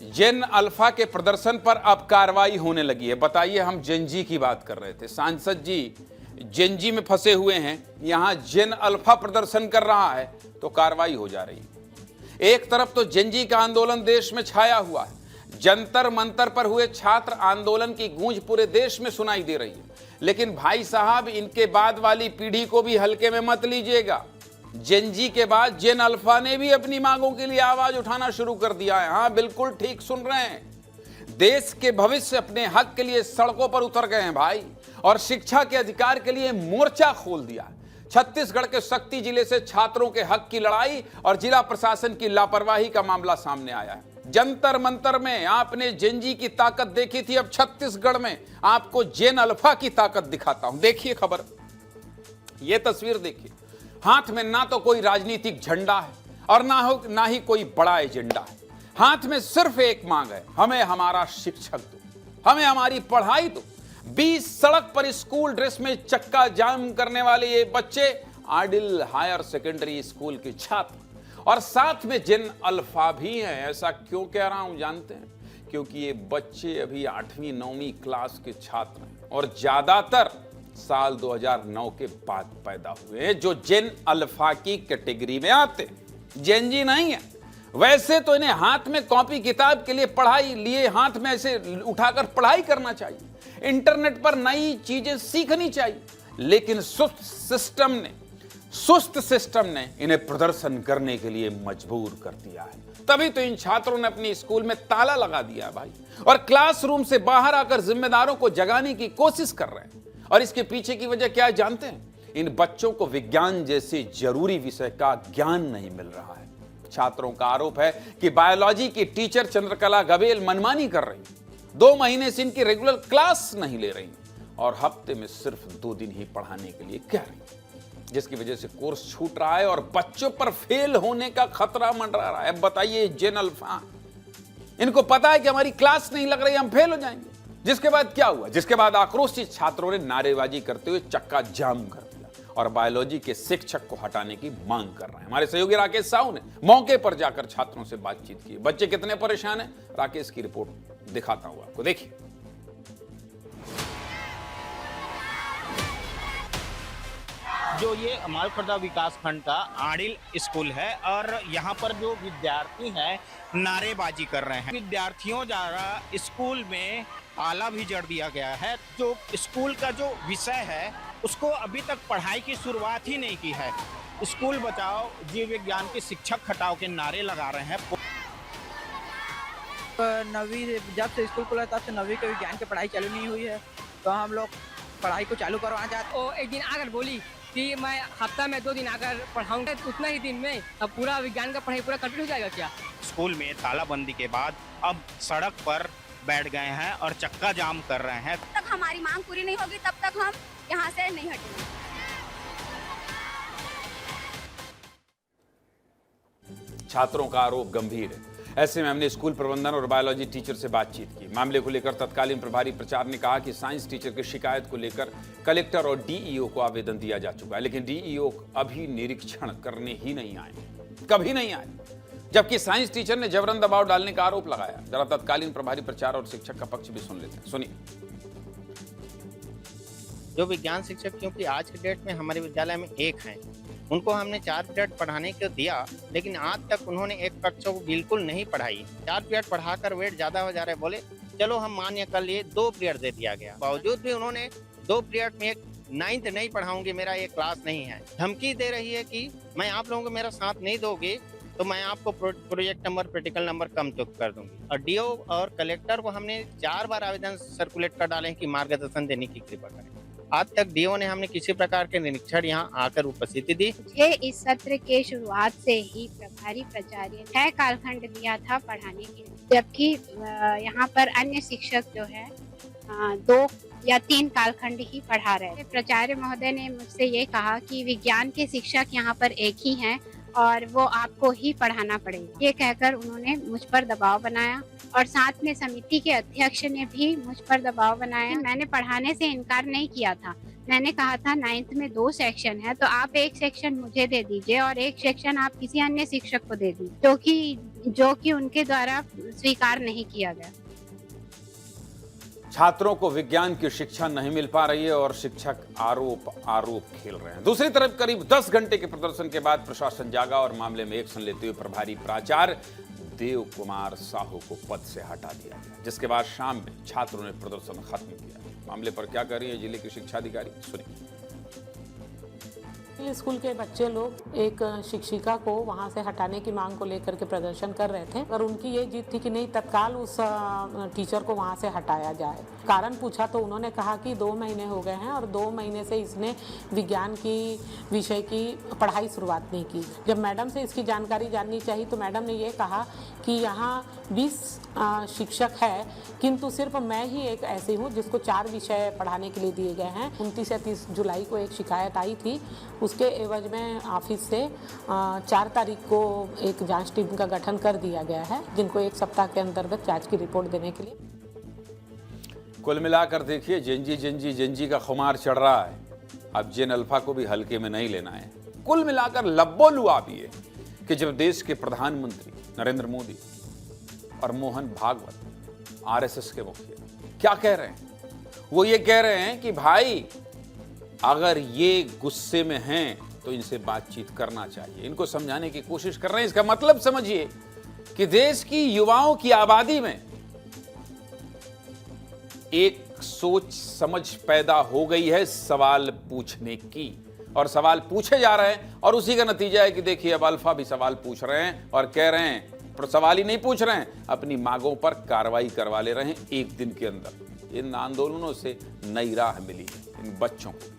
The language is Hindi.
जेन अल्फा के प्रदर्शन पर अब कार्रवाई होने लगी है। बताइए, हम जेनजी की बात कर रहे थे। सांसद जी जेनजी में फंसे हुए हैं, यहां जेन अल्फा प्रदर्शन कर रहा है तो कार्रवाई हो जा रही है। एक तरफ तो जेनजी का आंदोलन देश में छाया हुआ है, जंतर मंतर पर हुए छात्र आंदोलन की गूंज पूरे देश में सुनाई दे रही है। लेकिन भाई साहब, इनके बाद वाली पीढ़ी को भी हल्के में मत लीजिएगा। जेनजी के बाद जेन अल्फा ने भी अपनी मांगों के लिए आवाज उठाना शुरू कर दिया है। हाँ, बिल्कुल ठीक सुन रहे हैं। देश के भविष्य अपने हक के लिए सड़कों पर उतर गए हैं भाई, और शिक्षा के अधिकार के लिए मोर्चा खोल दिया है। छत्तीसगढ़ के शक्ति जिले से छात्रों के हक की लड़ाई और जिला प्रशासन की लापरवाही का मामला सामने आया है। जंतर मंतर में आपने जेनजी की ताकत देखी थी, अब छत्तीसगढ़ में आपको जेन अल्फा की ताकत दिखाता हूं। देखिए खबर, यह तस्वीर देखिए। हाथ में ना तो कोई राजनीतिक झंडा है और ना ही कोई बड़ा एजेंडा है। हाथ में सिर्फ एक मांग है, हमें हमारा शिक्षक दो, हमें हमारी पढ़ाई दो। 20 सड़क पर स्कूल ड्रेस में चक्का जाम करने वाले ये बच्चे आडिल हायर सेकेंडरी स्कूल के छात्र, और साथ में जेन अल्फा भी हैं। ऐसा क्यों कह रहा हूं जानते हैं? क्योंकि ये बच्चे अभी 8वीं 9वीं क्लास के छात्र हैं और ज्यादातर साल 2009 के बाद पैदा हुए हैं, जो जेन अल्फा की कैटेगरी में आते हैं। जेनजी नहीं है। वैसे तो इन्हें हाथ में कॉपी किताब के लिए पढ़ाई लिए हाथ में ऐसे उठाकर पढ़ाई करना चाहिए, इंटरनेट पर नई चीजें सीखनी चाहिए। लेकिन सुस्त सिस्टम ने इन्हें प्रदर्शन करने के लिए मजबूर कर दिया है। तभी तो इन छात्रों ने अपनी स्कूल में ताला लगा दिया है भाई, और क्लासरूम से बाहर आकर जिम्मेदारों को जगाने की कोशिश कर रहे हैं। और इसके पीछे की वजह क्या है जानते हैं? इन बच्चों को विज्ञान जैसे जरूरी विषय का ज्ञान नहीं मिल रहा है। छात्रों का आरोप है कि बायोलॉजी की टीचर चंद्रकला गबेल मनमानी कर रही, 2 महीने से इनकी रेगुलर क्लास नहीं ले रही और हफ्ते में सिर्फ 2 दिन ही पढ़ाने के लिए कह रही, जिसकी वजह से कोर्स छूट रहा है और बच्चों पर फेल होने का खतरा मंडरा रहा है। बताइए, जेन अल्फा, इनको पता है कि हमारी क्लास नहीं लग रही, हम फेल हो जाएंगे। जिसके बाद क्या हुआ? जिसके बाद आक्रोशित छात्रों ने नारेबाजी करते हुए चक्का जाम कर दिया और बायोलॉजी के शिक्षक को हटाने की मांग कर रहे हैं। हमारे सहयोगी राकेश साहू ने मौके पर जाकर छात्रों से बातचीत की। बच्चे कितने परेशान हैं, राकेश की रिपोर्ट दिखाता हूं आपको, देखिए। जो ये मालखुर्दा विकास खंड का आडिल स्कूल है और यहाँ पर जो विद्यार्थी हैं नारेबाजी कर रहे हैं। विद्यार्थियों द्वारा स्कूल में ताला भी जड़ दिया गया है। जो स्कूल का जो विषय है उसको अभी तक पढ़ाई की शुरुआत ही नहीं की है। स्कूल बचाओ, जीव विज्ञान के शिक्षक हटाओ के नारे लगा रहे हैं। 9वीं जब से स्कूल खुला तब से 9वीं के विज्ञान की पढ़ाई चालू नहीं हुई है, तो हम लोग पढ़ाई को चालू करवाना चाहते। वो एक दिन आकर बोली कि मैं हफ्ता में 2 दिन आकर पढ़ाऊंगा, उतना ही दिन में अब पूरा विज्ञान का पढ़ाई पूरा कंप्लीट हो जाएगा क्या? स्कूल में तालाबंदी के बाद अब सड़क पर बैठ गए हैं और चक्का जाम कर रहे हैं। तब तक हमारी मांग पूरी नहीं होगी तब तक हम यहाँ से नहीं हटेंगे। छात्रों का आरोप गंभीर है। ऐसे में हमने स्कूल प्रबंधन और बायोलॉजी टीचर से बातचीत की। मामले को लेकर तत्कालीन प्रभारी प्राचार्य ने कहा कि साइंस टीचर की शिकायत को लेकर कलेक्टर और डीईओ को आवेदन दिया जा चुका है, लेकिन डीईओ अभी निरीक्षण करने ही नहीं आए, कभी नहीं आए। जबकि साइंस टीचर ने जबरन दबाव डालने का आरोप लगाया। जरा तत्कालीन प्रभारी प्राचार्य और शिक्षक का पक्ष भी सुन लेते हैं, सुनिए। जो विज्ञान शिक्षक क्योंकि आज के डेट में हमारे विद्यालय में एक हैं, उनको हमने 4 पीरियड पढ़ाने को दिया, लेकिन आज तक उन्होंने एक कक्षा को बिल्कुल नहीं पढ़ाई। 4 पीरियड पढ़ाकर वेट ज्यादा हो जा रहा है, बोले चलो हम मान्य कर लिए, 2 पीरियड दे दिया गया। बावजूद भी उन्होंने 2 पीरियड में एक 9th नहीं पढ़ाऊंगी, मेरा ये क्लास नहीं है। धमकी दे रही है कि मैं आप लोगों को मेरा साथ नहीं दोगे तो मैं आपको प्रोजेक्ट नंबर, प्रैक्टिकल नंबर कम तो कर दूंगी। और डीओ और कलेक्टर को हमने 4 बार आवेदन सर्कुलेट कर डाले कि मार्गदर्शन देने की कृपा करें। आज तक डीओ ने हमने किसी प्रकार के निरीक्षण यहाँ आकर उपस्थिति दी। मुझे इस सत्र के शुरुआत से ही प्रभारी प्राचार्य ने 6 कालखंड दिया था पढ़ाने के लिए, जबकि यहाँ पर अन्य शिक्षक जो है 2 या 3 कालखंड ही पढ़ा रहे। प्राचार्य महोदय ने मुझसे ये कहा कि विज्ञान के शिक्षक यहाँ पर एक ही हैं और वो आपको ही पढ़ाना पड़ेगा। ये कहकर उन्होंने मुझ पर दबाव बनाया और साथ में समिति के अध्यक्ष ने भी मुझ पर दबाव बनाया। मैंने पढ़ाने से इनकार नहीं किया था, मैंने कहा था 9th में 2 सेक्शन है, तो आप एक सेक्शन मुझे दे दीजिए और एक सेक्शन आप किसी अन्य शिक्षक को दे दीजिए, जो कि उनके द्वारा स्वीकार नहीं किया गया। छात्रों को विज्ञान की शिक्षा नहीं मिल पा रही है और शिक्षक आरोप खेल रहे हैं। दूसरी तरफ करीब 10 घंटे के प्रदर्शन के बाद प्रशासन जागा और मामले में एक्शन लेते हुए प्रभारी प्राचार्य देव कुमार साहू को पद से हटा दिया गया, जिसके बाद शाम में छात्रों ने प्रदर्शन खत्म किया। मामले पर क्या कर रही है जिले की शिक्षा अधिकारी, सुनिए। स्कूल के बच्चे लोग एक शिक्षिका को वहां से हटाने की मांग को लेकर के प्रदर्शन कर रहे थे और उनकी ये जिद थी कि नहीं, तत्काल उस टीचर को वहां से हटाया जाए। कारण पूछा तो उन्होंने कहा कि 2 महीने हो गए हैं और 2 महीने से इसने विज्ञान की विषय की पढ़ाई शुरुआत नहीं की। जब मैडम से इसकी जानकारी जाननी चाहिए तो मैडम ने ये कहा कि यहाँ 20 शिक्षक है, किंतु सिर्फ मैं ही एक ऐसी हूँ जिसको 4 विषय पढ़ाने के लिए दिए गए हैं। 29 या 30 जुलाई को एक शिकायत आई थी, उसके एवज में ऑफिस से 4 तारीख को एक जांच टीम का गठन कर दिया गया है, जिनको 1 सप्ताह के अंतर्गत जांच की रिपोर्ट देने के लिए। कुल मिलाकर देखिए, जेनजी का खुमार चढ़ रहा है। अब जेन अल्फा को भी हल्के में नहीं लेना है। कुल मिलाकर लब्बो लुआबी है कि जब देश के प्रधानमंत्री नरेंद्र मोदी और मोहन भागवत आरएसएस के मुखिया क्या कह रहे हैं, वो ये कह रहे हैं कि भाई अगर ये गुस्से में हैं तो इनसे बातचीत करना चाहिए, इनको समझाने की कोशिश कर रहे हैं। इसका मतलब समझिए कि देश की युवाओं की आबादी में एक सोच समझ पैदा हो गई है सवाल पूछने की, और सवाल पूछे जा रहे हैं और उसी का नतीजा है कि देखिए अब अल्फा भी सवाल पूछ रहे हैं और कह रहे हैं, पर सवाल ही नहीं पूछ रहे हैं, अपनी मांगों पर कार्रवाई करवा ले रहे हैं 1 दिन के अंदर। इन आंदोलनों से नई राह मिली है इन बच्चों को।